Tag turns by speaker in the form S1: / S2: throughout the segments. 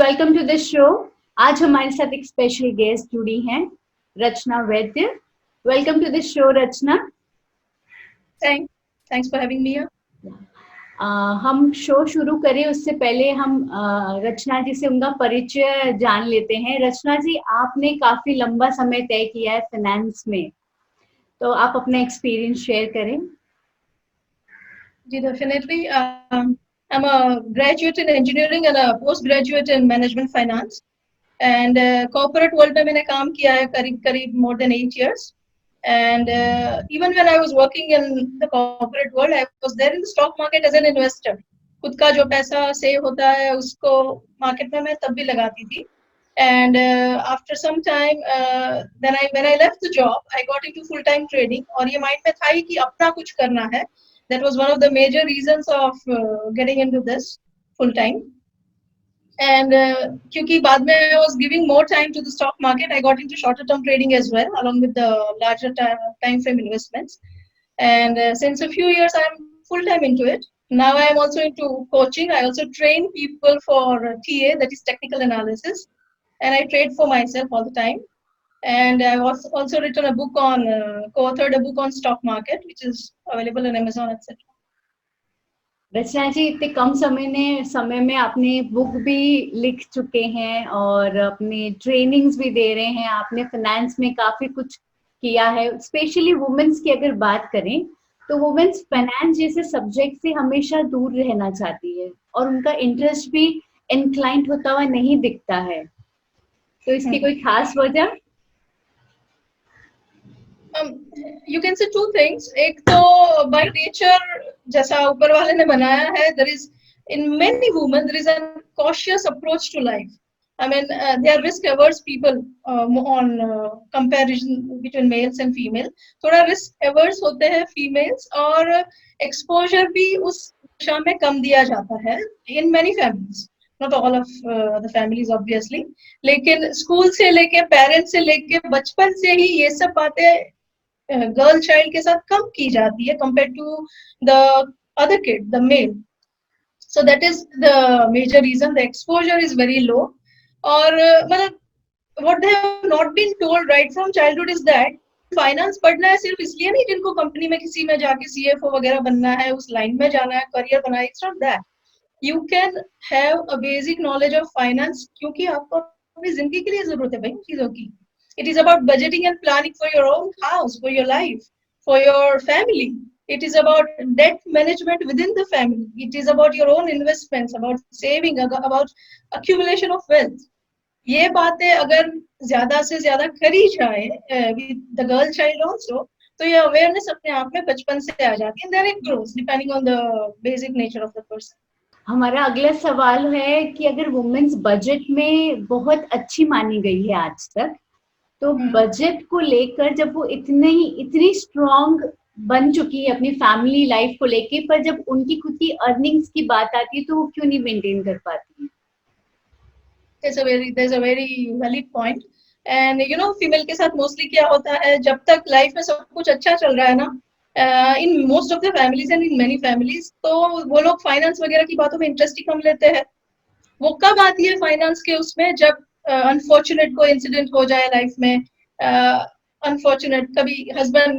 S1: Welcome to this show. आज हमारे साथ एक स्पेशल गेस्ट जुड़ी हैं, Rachna Vaidya. Welcome to this show Rachna.
S2: Thanks for having me here.
S1: हम शो शुरू करें उससे पहले हम रचना जी से उनका परिचय जान लेते हैं। रचना जी, आपने काफी लंबा समय तय किया है फाइनेंस में, तो आप अपना एक्सपीरियंस शेयर करें।
S2: Definitely. I'm a graduate in engineering and a postgraduate in management finance. And corporate world में मैंने काम किया है करीब more than 8 years. And even when I was working in the corporate world, I was there in the stock market as an investor. खुद का जो पैसा सेव होता है उसको मार्केट में मैं तब भी लगाती थी. And after some time, then when I left the job, I got into full-time trading. और ये mind में था ही कि अपना कुछ करना है. That was one of the major reasons of getting into this full-time. And क्योंकि बाद में I was giving more time to the stock market, I got into shorter-term trading as well, along with the larger time frame investments. And since a few years, I'm full-time into it. Now I am also into coaching. I also train people for TA, that is technical analysis. And I trade for myself all the time. And I've also written a book on, co-authored a book on stock market, which is available on Amazon, etc.
S1: रचना जी, इतने कम समय में आपने book भी लिख चुके हैं और अपने ट्रेनिंग्स भी दे रहे हैं। आपने फाइनेंस में काफी कुछ किया है। स्पेशली वुमेन्स की अगर बात करें तो वुमेन्स फाइनेंस जैसे सब्जेक्ट से हमेशा दूर रहना चाहती है और उनका इंटरेस्ट भी इंक्लाइंट होता हुआ नहीं दिखता है, तो इसकी कोई खास वजह?
S2: You can say two things. एक तो by nature जैसा ऊपर वाले ने बनाया है, there is in many women there is a cautious approach to life. I mean, they are risk averse people on comparison between males and female. थोड़ा risk averse होते हैं females और exposure भी उस दिशा में कम दिया जाता है in many families. Not all of the families obviously, लेकिन स्कूल से लेके पेरेंट्स से लेके बचपन से ही ये सब बातें गर्ल चाइल्ड के साथ कम की जाती है compare to the other kid, the male. So that is the major reason. The exposure is very low. और मतलब what they have not been told right from childhood is that finance पढ़ना है सिर्फ इसलिए नहीं जिनको कंपनी में किसी में जाके सीएफओ वगैरह बनना है, उस लाइन में जाना है, करियर बनाना है. It's not that. You can have a basic knowledge of finance क्योंकि आपको अपनी जिंदगी के लिए जरूरत है भाई चीजों की. It is about budgeting and planning for your own house, for your life, for your family. It is about debt management within the family. It is about your own investments, about saving, about accumulation of wealth. ये बातें अगर ज्यादा से ज्यादा करी जाए with the girl child also, तो ये awareness अपने आप में बचपन से आ जाती है. And then it grows depending on the basic nature of the person.
S1: हमारा अगला सवाल है कि अगर वुमेन्स बजट में बहुत अच्छी मानी गई है आज तक, तो बजट को लेकर जब वो इतनी स्ट्रॉन्ग बन चुकी है अपनी फैमिली लाइफ को लेके, पर जब उनकी खुद की अर्निंग्स की बात आती है तो वो क्यों नहीं मेंटेन कर पाती है?
S2: There's a very valid point. And you know, female के साथ मोस्टली क्या होता है, जब तक लाइफ में सब कुछ अच्छा चल रहा है ना, in most of the families and in many families, तो वो लोग फाइनेंस वगैरह की बातों में इंटरेस्ट ही कम लेते हैं. वो कब आती है फाइनेंस के उसमें, जब अनफॉर्चुनेट कोई इंसिडेंट हो जाए लाइफ में. अनफॉर्चुनेट कभी husband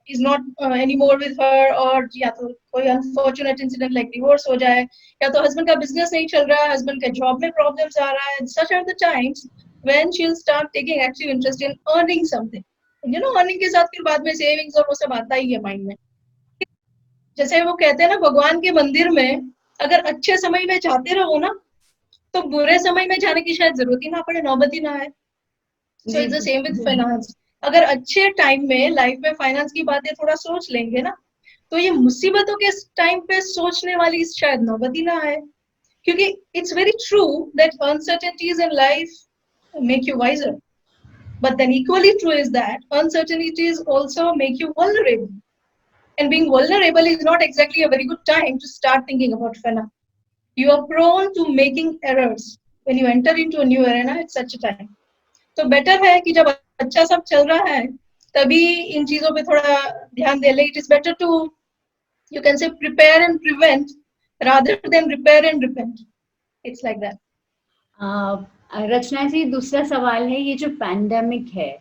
S2: is not any more with her, और या तो कोई अनफॉर्चुनेट इंसिडेंट लाइक डिवोर्स हो जाए, या तो हस्बैंड का बिजनेस नहीं चल रहा है, हस्बैंड के जॉब में प्रॉब्लम्स आ रहा है. Such are the times when she will start taking active interest in earning something. You know, earning के साथ फिर बाद में सेविंग्स और वो सब आता ही है माइंड में. जैसे वो कहते हैं ना, भगवान के मंदिर में अगर अच्छे समय में जाते रहो ना, तो बुरे समय में जाने की शायद जरूरत ही ना पड़े, नौबत ही ना आए. So it's the same with finance. अगर अच्छे टाइम में लाइफ में फाइनेंस की बातें थोड़ा सोच लेंगे ना, तो ये मुसीबतों के टाइम पे सोचने वाली शायद नौबत ही ना आए. क्योंकि it's very true that uncertainties in life make you wiser, but then equally true is that uncertainties also make you vulnerable, and being vulnerable is not exactly a very good time to start thinking about finance. You are prone to making errors when you enter into a new arena at such a time. तो better है कि जब अच्छा सब चल रहा है तभी इन चीजों पे थोड़ा ध्यान दे ले. It is better to, you can say, prepare and prevent rather than repair and repent. It's like that.
S1: Rachna ji, दूसरा सवाल है, ये जो पैंडेमिक है,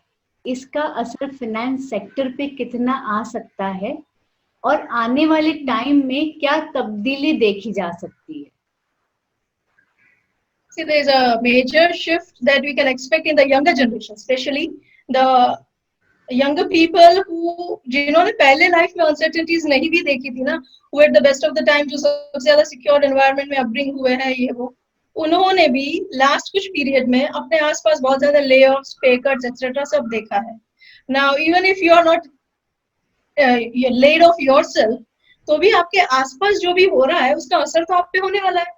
S1: इसका असर फाइनेंस सेक्टर पे कितना आ सकता है और आने वाले टाइम में क्या तब्दीली देखी जा सकती है?
S2: See, there is a major shift that we can expect in the younger generation, especially the younger people who जिन्होंने पहले लाइफ में अनसर्टेनिटीज नहीं भी देखी थी ना, who at the best of the time जो सबसे ज्यादा सिक्योर एनवायरनमेंट में अपब्रिंग हुए हैं ये वो, उन्होंने भी लास्ट कुछ पीरियड में अपने आसपास बहुत ज्यादा ले ऑफ्स, पे कट्स एक्सेट्रा सब देखा है. Now even if you are not laid off yourself, तो भी आपके आसपास जो भी हो रहा है उसका असर तो आप पे होने वाला है,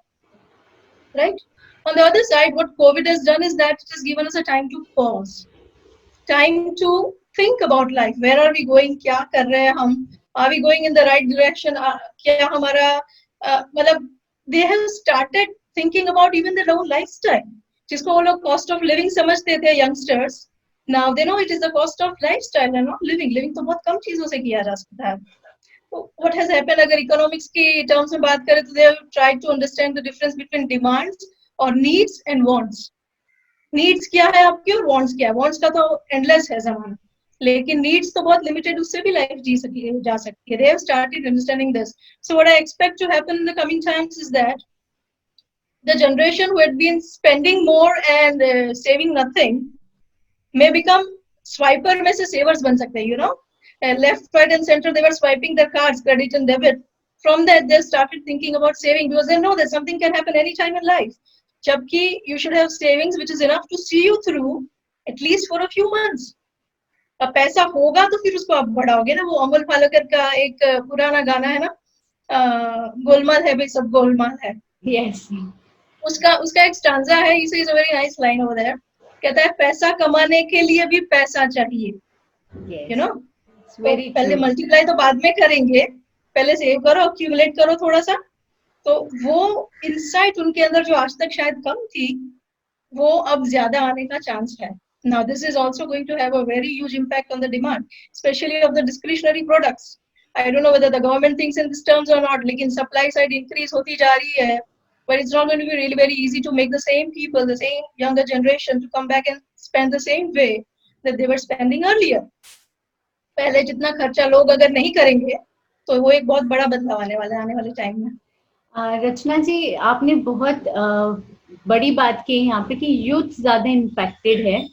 S2: right? On the other side, what COVID has done is that it has given us a time to pause, time to think about life. Where are we going? क्या कर रहे हैं हम? Are we going in the right direction? क्या हमारा मतलब they have started thinking about even their own lifestyle. जिसको वो लोग cost of living समझते थे youngsters. Now they know it is the cost of lifestyle and not living. Living तो बहुत कम चीजों से किया जा सकता है. What has happened, अगर इकोनॉमिक्स की टर्म्स में बात करें तो they have tried to understand the difference between demands और needs and wants. नीड्स क्या है आपकी और वांट्स क्या है? वांट्स का तो एंडलेस है जमाना, लेकिन नीड्स तो बहुत लिमिटेड, उससे भी लाइफ जी सकती है, जा सकती है. They have started understanding this. So what I expect to happen in the coming times is that the generation who had been spending more and saving nothing may become swiper में से सेवर्स बन सकते हैं, you know. Left, right and center they were swiping their cards, credit and debit. From that they started thinking about saving because they know that something can happen anytime in life. जबकि you should have savings which is enough to see you through at least for a few months. अब पैसा होगा तो फिर उसको आप बढ़ाओगे ना. वो अमोल पालेकर का एक पुराना गाना है ना, गोलमाल है भाई सब गोलमाल है.
S1: Yes.
S2: उसका एक स्टांजा है, इसे is a very nice line over there. कहता है पैसा कमाने के लिए भी पैसा चाहिए.
S1: Yes.
S2: You know,
S1: Very
S2: पहले
S1: true.
S2: मल्टीप्लाई तो बाद में करेंगे, पहले सेव करो, एक्यूमुलेट करो थोड़ा सा. तो वो इनसाइट उनके अंदर जो आज तक शायद कम थी, वो अब ज्यादा आने का चांस है. Now this is also going to have a very huge impact on the demand, especially of the discretionary products. I don't know whether the government thinks in these terms or not, लेकिन supply side increase होती जा रही है, but it's not going to be really very easy to make the same people, the same younger generation to come back and spend the same way that they were spending earlier. पहले जितना खर्चा लोग अगर नहीं करेंगे तो वो एक बहुत बड़ा बदलाव आने वाला है आने वाले टाइम में.
S1: रचना जी, आपने बहुत बड़ी बात की है यहाँ पे कि यूथ ज्यादा इम्पैक्टेड है,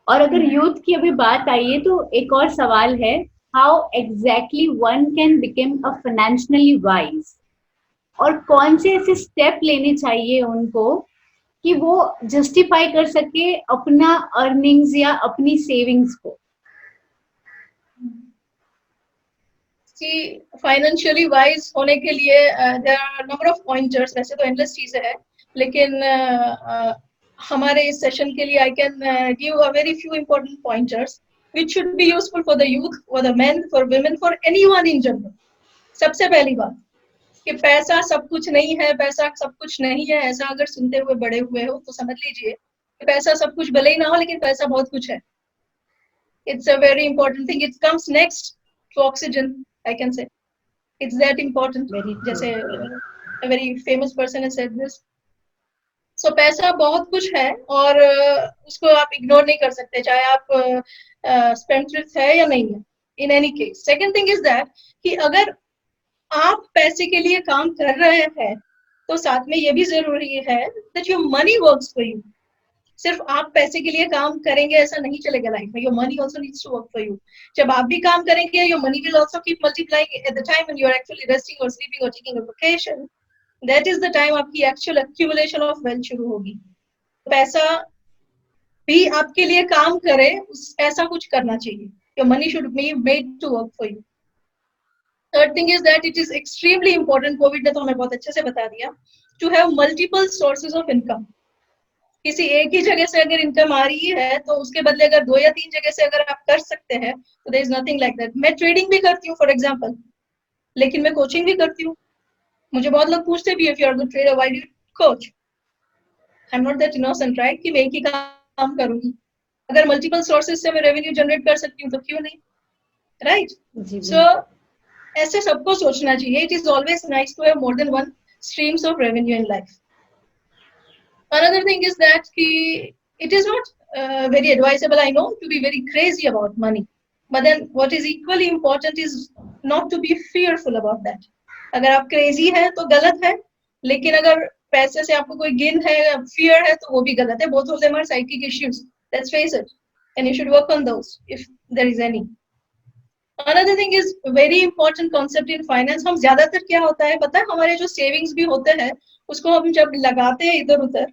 S1: और अगर यूथ की अभी बात आई है तो एक और सवाल है, how exactly one can become a financially wise, और कौन से ऐसे स्टेप लेने चाहिए उनको कि वो जस्टिफाई कर सके अपना अर्निंग्स या अपनी सेविंग्स को?
S2: कि फाइनेंशियली वाइज होने के लिए there are number of pointers. वैसे तो एंडलेस चीजें हैं, लेकिन हमारे इस सेशन के लिए I can give a very few important pointers which should be useful for the youth, for the men, for women, for anyone in general. सबसे पहली बात कि पैसा सब कुछ नहीं है, पैसा सब कुछ नहीं है, ऐसा अगर सुनते हुए बड़े हुए हो तो समझ लीजिए कि पैसा सब कुछ भले ही ना हो, लेकिन पैसा बहुत कुछ है. It's a very important thing. It comes next to oxygen, I can say. It's that important. जैसे a very famous person has said this. So पैसा बहुत कुछ है और उसको आप इग्नोर नहीं कर सकते, चाहे आप स्पेंडथ्रिफ्ट है या नहीं है. In any case, second thing is that कि अगर आप पैसे के लिए काम कर रहे हैं तो साथ में ये भी जरूरी है that your money works for you. सिर्फ आप पैसे के लिए काम करेंगे ऐसा नहीं चलेगा लाइफ में. Your money also needs to work for you. जब आप भी काम करेंगे, your money will also keep multiplying at the time when you are actually resting और स्लीपिंग और taking a vacation. That is the time आपकी actual accumulation of wealth शुरू होगी. पैसा भी आपके लिए काम करे, ऐसा कुछ करना चाहिए. Your money should be made to work for you. Third thing is that it is extremely important, covid ने तो हमें बहुत अच्छे से बता दिया, to have multiple sources of income. किसी एक ही जगह से अगर इनकम आ रही है तो उसके बदले अगर 2 या 3 जगह से अगर आप कर सकते हैं तो there is nothing like that. मैं ट्रेडिंग भी करती हूँ फॉर एग्जांपल, लेकिन मैं कोचिंग भी करती हूँ. मुझे बहुत लोग पूछते भी, if you are good trader why do you coach? I am not that innocent, right, कि मैं एक ही काम करूंगी. अगर मल्टीपल सोर्सेज से मैं रेवेन्यू जनरेट कर सकती हूँ तो क्यों नहीं, राइट? सो ऐसे सबको सोचना चाहिए. It is always nice to have more than one streams of revenue in life. Another thing is that it is not very advisable, I know, to be very crazy about money. But then what is equally important is not to be fearful about that. अगर आप crazy है तो गलत है, लेकिन अगर पैसे से आपको कोई गिन है, fear है, तो वो भी गलत है. Both of them are psychic issues. Let's face it. And you should work on those if there is any. Another thing is very important concept in finance. हम ज्यादातर क्या होता है पता है, हमारे जो सेविंग्स भी होते हैं उसको हम जब लगाते हैं इधर उधर,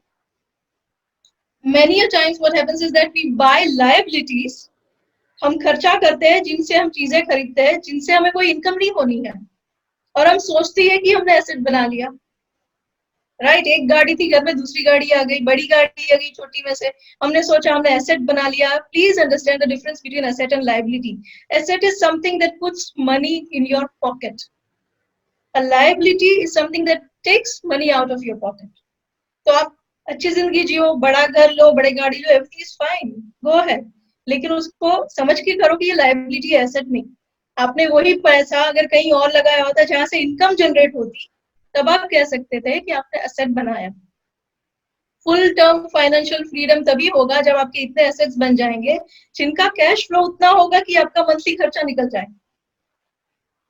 S2: many a times what happens is that we buy liabilities. हम खर्चा करते हैं जिनसे हम चीजें खरीदते हैं जिनसे हमें कोई इनकम नहीं होनी है, और हम सोचते हैं कि हमने एसेट बना लिया. राइट, एक गाड़ी थी घर में, दूसरी गाड़ी आ गई, बड़ी गाड़ी आ गई छोटी में से, हमने सोचा हमने एसेट बना लिया. Please understand the difference between asset and liability. Asset is something that puts money in your pocket. A liability is something that takes money out of your pocket. तो आप अच्छी जिंदगी जियो, बड़ा घर लो, बड़े गाड़ी लो, एवरीथिंग इज फाइन, गो है, लेकिन उसको समझ के करो कि ये लायबिलिटी है, एसेट नहीं. आपने वही पैसा अगर कहीं और लगाया होता जहां से इनकम जनरेट होती, तब आप कह सकते थे कि आपने एसेट बनाया. फुल टर्म फाइनेंशियल फ्रीडम तभी होगा जब आपके इतने एसेट्स बन जाएंगे जिनका कैश फ्लो उतना होगा कि आपका मंथली खर्चा निकल जाए.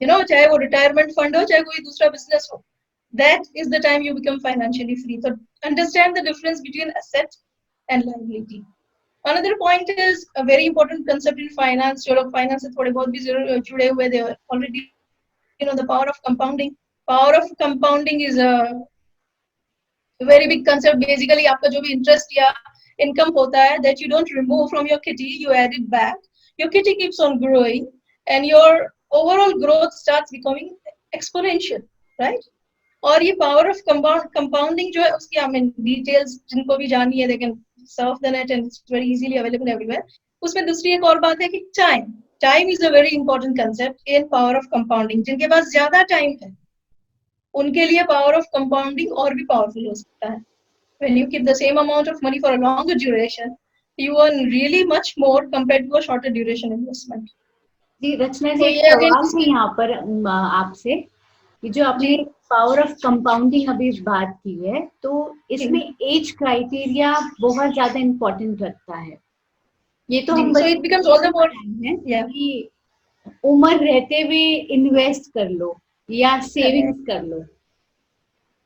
S2: चाहे वो रिटायरमेंट फंड हो, चाहे कोई दूसरा बिजनेस हो. That is the time you become financially free. So understand the difference between asset and liability. Another point is a very important concept in finance. जो लोग finance से थोड़े बहुत भी जुड़े हुए, they already the power of compounding. Power of compounding is a very big concept. Basically आपका जो भी interest या income होता है, that you don't remove from your kitty, you add it back. Your kitty keeps on growing and your overall growth starts becoming exponential, right? और ये power of compounding जो है उसकी आई मीन डिटेल्स जिनको भी जानी है, they can Surf the net and it's very easily available everywhere. उसमें दूसरी एक और बात है कि time is a very important concept in power of compounding. जिनके पास ज्यादा टाइम है उनके लिए पावर ऑफ कंपाउंडिंग और भी पावरफुल हो सकता है. When you keep the same amount of money for a longer duration, you earn really much more compared to a shorter duration investment.
S1: जी रचना जी, एक सवाल है यहाँ पर आपसे, कि जो आपने पावर ऑफ कंपाउंडिंग अभी बात की है, तो इसमें एज क्राइटेरिया बहुत ज्यादा इम्पोर्टेंट रखता है. ये तो हम कि उम्र रहते हुए इन्वेस्ट कर लो या सेविंग्स कर लो.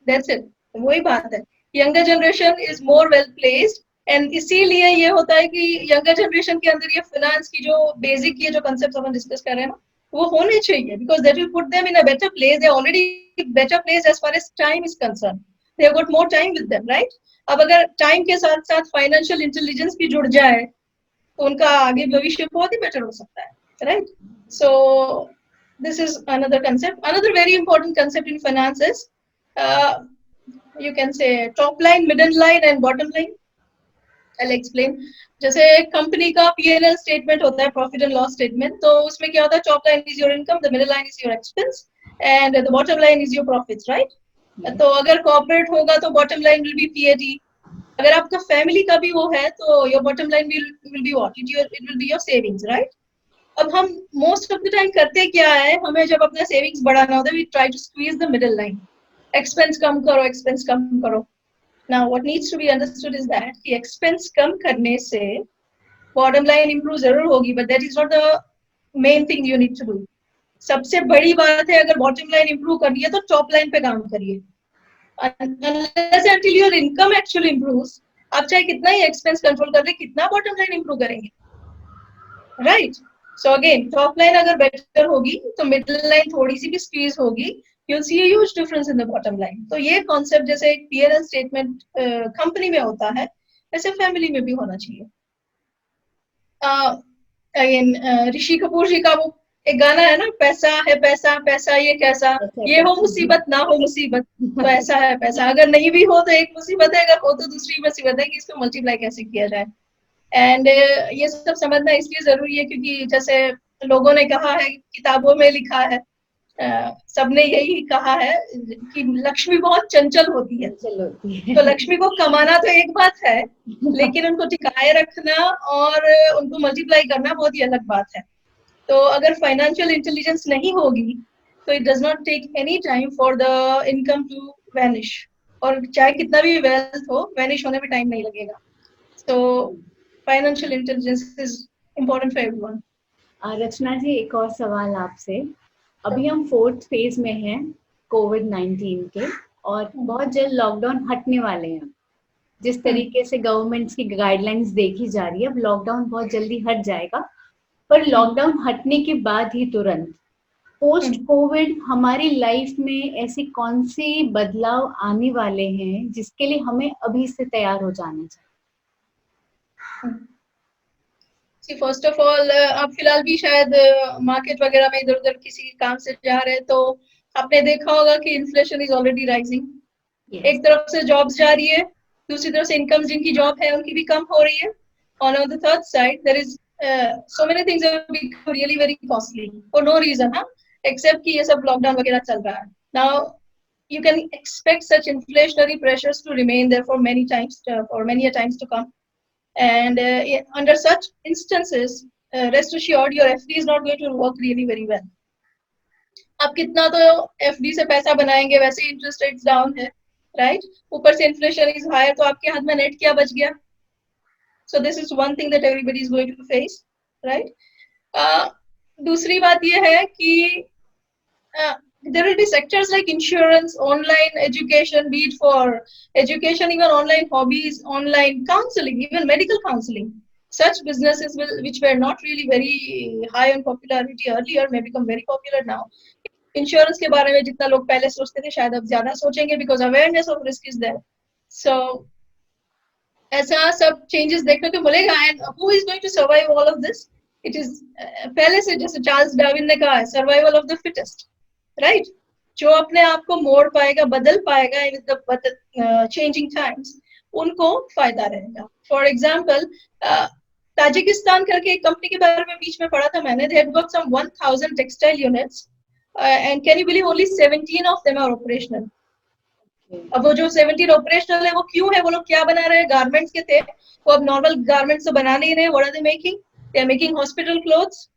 S2: That's it. वही बात है. Younger generation is more well placed, and इसीलिए ये होता है कि यंगर जनरेशन के अंदर ये फाइनेंस की जो बेसिक ये जो कंसेप्ट अपन डिस्कस कर रहे हैं ना, वो होने चाहिए, because that will put them in a better place. They already better place as far as time is concerned. They have got more time with them, right? अब अगर टाइम के साथ साथ फाइनेंशियल इंटेलिजेंस भी जुड़ जाए तो उनका आगे भविष्य बहुत ही बेटर हो सकता है, right? So this is another concept. Another very important concept in finance is you can say top line, middle line and bottom line. I'll explain. जैसे कंपनी का P&L स्टेटमेंट होता है, प्रॉफिट एंड लॉस स्टेटमेंट, तो उसमें क्या होता है, top line is your income, the middle line is your expense and the bottom line is your profits, right? तो अगर कॉर्पोरेट होगा तो bottom line will be PAT. अगर आपका फैमिली का भी वो है तो your bottom line will be what? It will be your savings, right? अब हम मोस्ट ऑफ द टाइम करते क्या है, हमें जब अपना सेविंग्स बढ़ाना होता है, we try to squeeze the middle line. Expense कम करो, एक्सपेंस कम करो. Now what needs to be understood is that कि एक्सपेंस कम करने से बॉटम लाइन इंप्रूव जरूर होगी, but that is not the main thing you need to do. सबसे बड़ी बात है, अगर बॉटम लाइन इंप्रूव करनी है तो टॉप लाइन पे काम करिए. Unless until your income actually improves, आप चाहे कितना ही एक्सपेंस कंट्रोल कर ले, कितना बॉटम लाइन इंप्रूव करेंगे, right? So again top line अगर बेटर होगी तो मिडिल लाइन थोड़ी सी भी स्क्वीज होगी, you'll see a huge difference in the bottom line. तो ये कॉन्सेप्ट जैसे एक P&L स्टेटमेंट कंपनी में होता है, वैसे फैमिली में भी होना चाहिए. अगेन ऋषि कपूर जी का वो एक गाना है ना, पैसा है पैसा, पैसा ये कैसा, ये हो मुसीबत ना हो मुसीबत, तो ऐसा है पैसा. अगर नहीं भी हो तो एक मुसीबत है, अगर हो तो दूसरी मुसीबत है कि इसको मल्टीप्लाई कैसे किया जाए. एंड ये सब समझना इसलिए जरूरी है क्योंकि जैसे लोगों ने कहा है, किताबों में लिखा है, सबने यही कहा है कि लक्ष्मी बहुत चंचल होती है. तो लक्ष्मी को कमाना तो एक बात है, लेकिन उनको टिकाए रखना और उनको मल्टीप्लाई करना बहुत ही अलग बात है. तो अगर फाइनेंशियल इंटेलिजेंस नहीं होगी तो it does not take any time for the income to vanish. और चाहे कितना भी वेल्थ हो, वैनिश होने में टाइम नहीं लगेगा. So financial intelligence is important for everyone.
S1: रचना जी, एक और सवाल आपसे. अभी हम 4th फेज में हैं कोविड-19 के, और बहुत जल्द लॉकडाउन हटने वाले हैं. जिस तरीके से गवर्नमेंट्स की गाइडलाइंस देखी जा रही है, अब लॉकडाउन बहुत जल्दी हट जाएगा. पर लॉकडाउन हटने के बाद ही तुरंत पोस्ट कोविड हमारी लाइफ में ऐसी कौन सी बदलाव आने वाले हैं जिसके लिए हमें अभी से तैयार हो जाना चाहिए?
S2: See, first of all, आप फिलहाल भी शायद मार्केट वगैरह में इधर उधर किसी काम से जा रहे हैं, तो आपने देखा होगा कि इन्फ्लेशन इज ऑलरेडी राइजिंग. एक तरफ से जॉब्स जा रही है, दूसरी तरफ से इनकम जिनकी जॉब है उनकी भी कम हो रही है. On the third side, there is so many things that have become really very costly for no reason, except कि ये सब लॉकडाउन वगैरह चल रहा है. Now you can expect such inflationary pressures to remain there for many times, for many a times to come. And under such instances, rest assured your FD is not going to work really very well. आप कितना तो FD से पैसा बनाएंगे, वैसे interest rates down है, right? ऊपर से इन्फ्लेशन इज हायर, तो आपके हाथ में नेट क्या बच गया? So this is one thing that everybody is going to face, right? दूसरी बात ये है कि there will be sectors like insurance, online education, be it for education, even online hobbies, online counseling, even medical counseling. Such businesses which were not really very high on popularity earlier may become very popular now. Insurance के बारे में जितना लोग पहले सोचते थे, शायद अब ज्यादा सोचेंगे because awareness of risk is there. So ऐसा सब changes देखने को मिलेगा. And who is going to survive all of this? It is पहले से जैसे चार्ल्स डार्विन ने कहा है, survival of the fittest. Right? जो अपने आप को मोड़ पाएगा, बदल पाएगा विद द चेंजिंग टाइम्स, उनको फायदा रहेगा. फॉर एग्जांपल, ताजिकिस्तान करके एक कंपनी के बारे में बीच में पढ़ा था मैंने. They had got some 1000 textile units and can you believe only 17 of them are operational. अब वो जो 17 ऑपरेशनल है वो क्यों है? वो लोग क्या बना रहे हैं? गारमेंट्स के थे, वो अब नॉर्मल गारमेंट्स तो बना नहीं रहे. What are they making? They are making hospital clothes,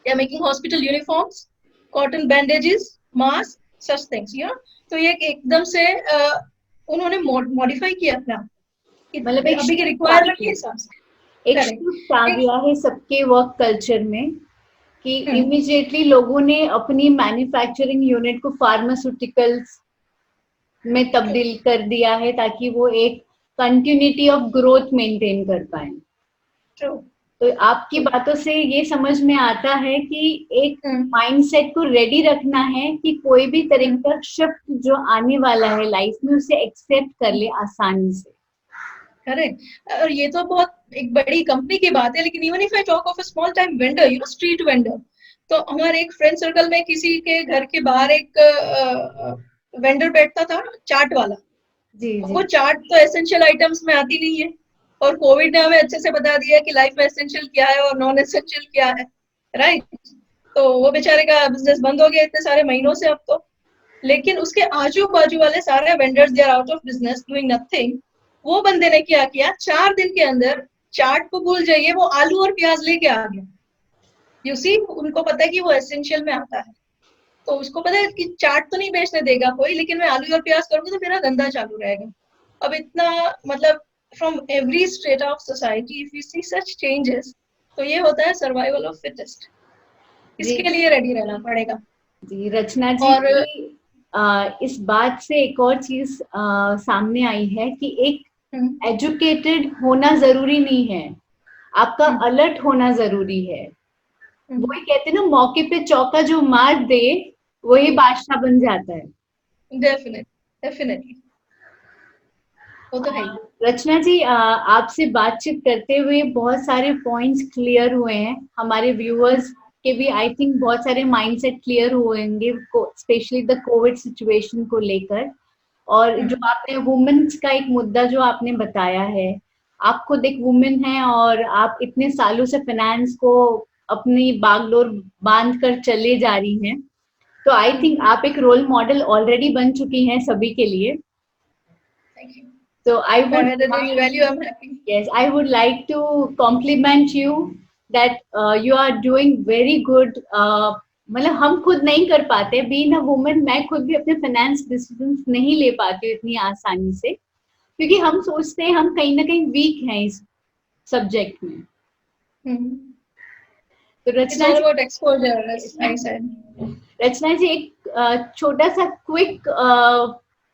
S2: they are making hospital uniforms, cotton bandages, mask, such things, you know. तो ये एकदम से उन्होंने मॉडिफाई किया अपना, मतलब अभी के रिक्वायरमेंट के हिसाब से
S1: एक शिफ्ट आ गया है सबके वर्क कल्चर में कि इमीडिएटली लोगों ने अपनी मैन्युफैक्चरिंग यूनिट को फार्मास्यूटिकल्स में तब्दील कर दिया है ताकि वो एक कंटिन्यूटी ऑफ ग्रोथ मेंटेन कर पाए. तो आपकी बातों से ये समझ में आता है कि एक माइंडसेट को रेडी रखना है कि कोई भी तरह का शिफ्ट जो आने वाला है लाइफ में उसे एक्सेप्ट कर ले आसानी से.
S2: करेक्ट. और ये तो बहुत एक बड़ी कंपनी की बात है, लेकिन even if I talk of a small time vendor, you know, street vendor, तो हमारे एक फ्रेंड सर्कल में किसी के घर के बाहर एक वेंडर बैठता था, चाट वाला. जी. वो चाट तो एसेंशियल आइटम्स में आती नहीं है, और कोविड ने हमें अच्छे से बता दिया कि लाइफ में एसेंशियल क्या है और नॉन एसेंशियल क्या है, राइट? तो वो बेचारे का बिजनेस बंद हो गया इतने सारे महीनों से अब तो. लेकिन उसके आजू बाजू वाले सारे vendors they are out of business, doing nothing. वो बंदे ने क्या किया, 4 दिन के अंदर चाट को भूल जाइए, वो आलू और प्याज लेके आ गया. यू सी, उनको पता है कि वो एसेंशियल में आता है, तो उसको पता है कि चाट तो नहीं बेचने देगा कोई, लेकिन मैं आलू और प्याज करूंगी तो मेरा धंधा चालू रहेगा. अब इतना मतलब from every strata of society, if we see such changes, तो ये होता है survival of fittest. इसके लिए रेडी रहना पड़ेगा.
S1: जी रचना जी, और इस बात से एक और चीज सामने आई है कि एक एजुकेटेड होना जरूरी नहीं है, आपका अलर्ट होना जरूरी है. वही कहते हैं ना, मौके पे चौका जो मार दे वही बादशाह बन जाता है.
S2: डेफिनेटली वो तो है.
S1: रचना जी, आपसे बातचीत करते हुए बहुत सारे पॉइंट्स क्लियर हुए हैं. हमारे व्यूअर्स के भी आई थिंक बहुत सारे माइंडसेट क्लियर होंगे, स्पेशली द कोविड सिचुएशन को लेकर. और जो आपने वुमेन्स का एक मुद्दा जो आपने बताया है, आप खुद एक वुमेन हैं और आप इतने सालों से फाइनेंस को अपनी बागडोर बांध कर चले जा रही हैं, तो आई थिंक आप एक रोल मॉडल ऑलरेडी बन चुकी हैं सभी के लिए.
S2: Thank you.
S1: So I would like to compliment you that you are doing very good मतलब हम खुद नहीं कर पाते, बीइंग अ वुमन मैं खुद भी अपने फाइनेंस डिसीजंस नहीं ले पाती हूँ इतनी आसानी से, क्योंकि हम सोचते हैं हम कहीं ना कहीं वीक हैं इस सब्जेक्ट में। तो
S2: It's
S1: Rachna
S2: all
S1: ji,
S2: about exposure, as I said.
S1: रचना जी एक छोटा सा क्विक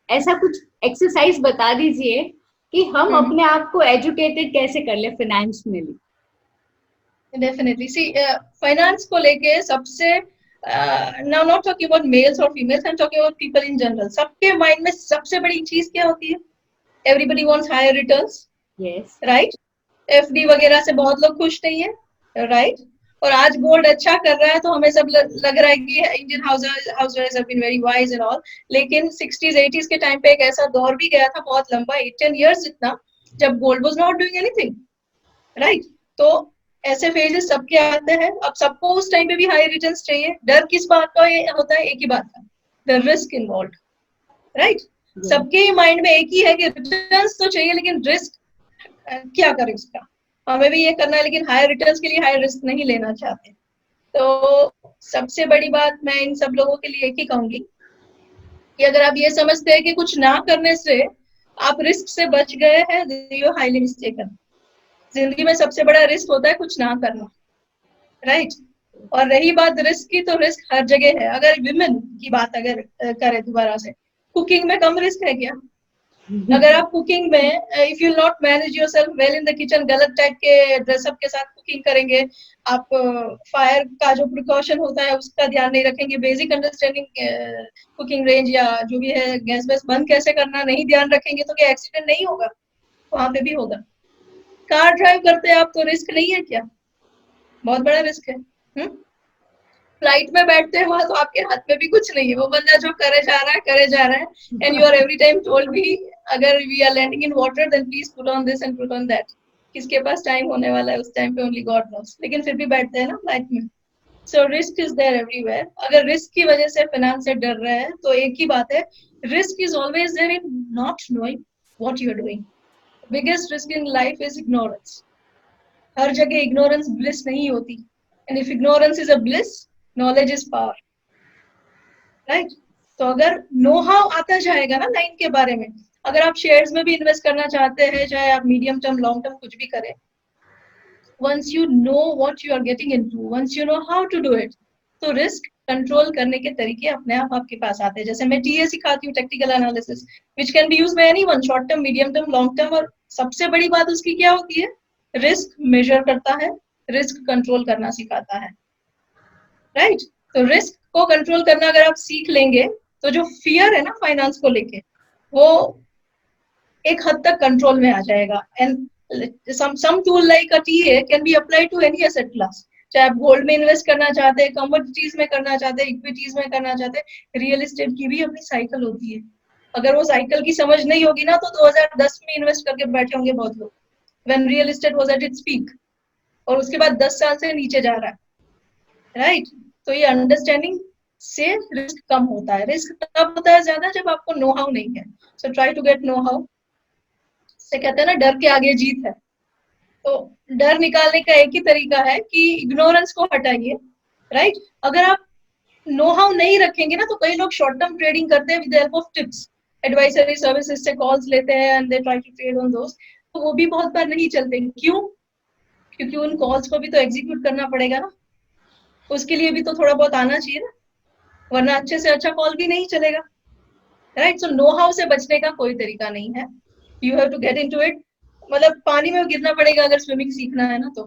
S1: ऐसा कुछ एक्सरसाइज बता दीजिए कि हम अपने आप को एजुकेटेड कैसे कर ले फाइनेंशियली।
S2: डेफिनेटली सी फाइनेंस को लेके सबसे now not talking about males or females, I'm talking about people in general. सबके माइंड में सबसे बड़ी चीज क्या होती है? Everybody wants higher returns,
S1: yes,
S2: right? FD वगैरह से बहुत लोग खुश नहीं है, right? और आज गोल्ड अच्छा कर रहा है तो हमें सब लग रहा है कि इंडियन हाउसवाइफ्स have been very wise and all, लेकिन 60s 80s के टाइम पे एक ऐसा दौर भी गया था बहुत लंबा, 8-10 years जितना, जब gold was not doing anything, right? तो ऐसे फेजेस सबके आते हैं। अब सबको उस टाइम पे भी हाई रिटर्न्स चाहिए। डर किस बात का होता है? एक ही बात का, द रिस्क इन्वॉल्व, राइट? सबके माइंड में एक ही है कि रिटर्न्स तो चाहिए लेकिन रिस्क क्या करें उसका, हमें भी ये करना है लेकिन हाई रिटर्न्स के लिए हाई रिस्क नहीं लेना चाहते। तो सबसे बड़ी बात मैं इन सब लोगों के लिए एक ही कहूंगी कि अगर आप ये समझते हैं कि कुछ ना करने से आप रिस्क से बच गए हैं, यू आर हाईली मिस्टेकन। जिंदगी में सबसे बड़ा रिस्क होता है कुछ ना करना, राइट? और रही बात रिस्क की, तो रिस्क हर जगह है। अगर विमेन की बात अगर करें दोबारा से, कुकिंग में कम रिस्क है क्या? अगर आप कुकिंग में if you not manage yourself well in the kitchen, गलत टाइप के ड्रेसअप के साथ कुकिंग करेंगे, आप फायर का जो प्रिकॉशन होता है उसका ध्यान नहीं रखेंगे, बेसिक अंडरस्टैंडिंग कुकिंग रेंज या जो भी है गैस वैस बंद कैसे करना नहीं ध्यान रखेंगे, तो क्या एक्सीडेंट नहीं होगा? वहां पे भी होगा। कार ड्राइव करते हैं आप, तो रिस्क नहीं है क्या? बहुत बड़ा रिस्क है। फ्लाइट में बैठते हैं वहां तो आपके हाथ में भी कुछ नहीं है, वो बंदा जो करे जा रहा है, and you are every time told भी अगर we are landing in water then please put on this and put on that. किसके पास टाइम होने वाला है उस टाइम पे? Only God knows. लेकिन फिर भी बैठते हैं ना फ्लाइट में। So risk is there everywhere. अगर रिस्क की वजह से फाइनेंस से डर रहे हैं तो एक ही बात है, risk is always there in not knowing what you are doing. Biggest risk in life is ignorance. हर जगह इग्नोरेंस ब्लिस नहीं होती, and if ignorance is a bliss, knowledge is power, right? तो अगर नो हाउ आता जाएगा ना line के बारे में, अगर आप शेयर्स में भी इन्वेस्ट करना चाहते हैं, चाहे आप मीडियम टर्म लॉन्ग टर्म कुछ भी करें, once you know what you are getting into, once you know how to do it, तो रिस्क कंट्रोल करने के तरीके अपने आप आपके पास आते हैं। जैसे मैं टीए सिखाती हूँ, technical analysis, which can be used by anyone, short term, medium term, long term. और सबसे बड़ी बात उसकी क्या होती है? रिस्क मेजर करता है, रिस्क कंट्रोल करना सिखाता है, राइट? तो रिस्क को कंट्रोल करना अगर आप सीख लेंगे, तो जो फियर है ना फाइनेंस को लेके, वो एक हद तक कंट्रोल में आ जाएगा। And some tool like a TA can be applied to any asset class। चाहे आप गोल्ड में इन्वेस्ट करना चाहते हैं, कमोडिटीज में करना चाहते हैं, इक्विटीज में करना चाहते हैं, रियल एस्टेट की भी अपनी साइकिल होती है। अगर वो साइकिल की समझ नहीं होगी ना, तो 2010 में इन्वेस्ट करके बैठे होंगे बहुत लोग, when real estate was at its peak, और उसके बाद 10 साल से नीचे जा रहा है, राइट? तो ये अंडरस्टैंडिंग से रिस्क कम होता है। रिस्क तब होता है ज्यादा जब आपको नो हाउ नहीं है। So try to get know how. से कहते हैं ना, डर के आगे जीत है। तो डर निकालने का एक ही तरीका है कि इग्नोरेंस को हटाइए, राइट? अगर आप नो हाउ नहीं रखेंगे ना, तो कई लोग शॉर्ट टर्म ट्रेडिंग करते हैं with the help of tips, advisory services से कॉल्स लेते हैं and they try to trade on those. तो वो भी बहुत बार नहीं चलते। क्यों? क्योंकि उन कॉल्स को भी तो एग्जीक्यूट करना पड़ेगा ना, उसके लिए भी तो थोड़ा बहुत आना चाहिए ना, वरना अच्छे से अच्छा कॉल भी नहीं चलेगा, राइट? सो नो हाउ से बचने का कोई तरीका नहीं है, you have to get into it. मतलब पानी में गिरना पड़ेगा अगर स्विमिंग सीखना है ना, तो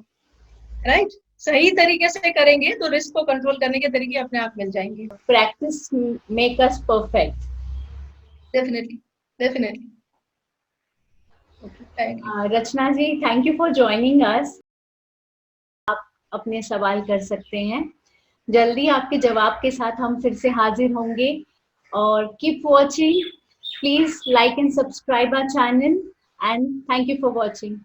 S2: राइट, सही तरीके से करेंगे तो रिस्क को कंट्रोल करने के तरीके अपने आप मिल जाएंगे।
S1: Practice make us perfect.
S2: Definitely, definitely.
S1: Rachna ji, thank you for joining us. आप अपने सवाल कर सकते हैं। जल्दी आपके जवाब के साथ हम फिर से हाजिर होंगे। और keep watching, please like and subscribe our channel, and thank you for watching.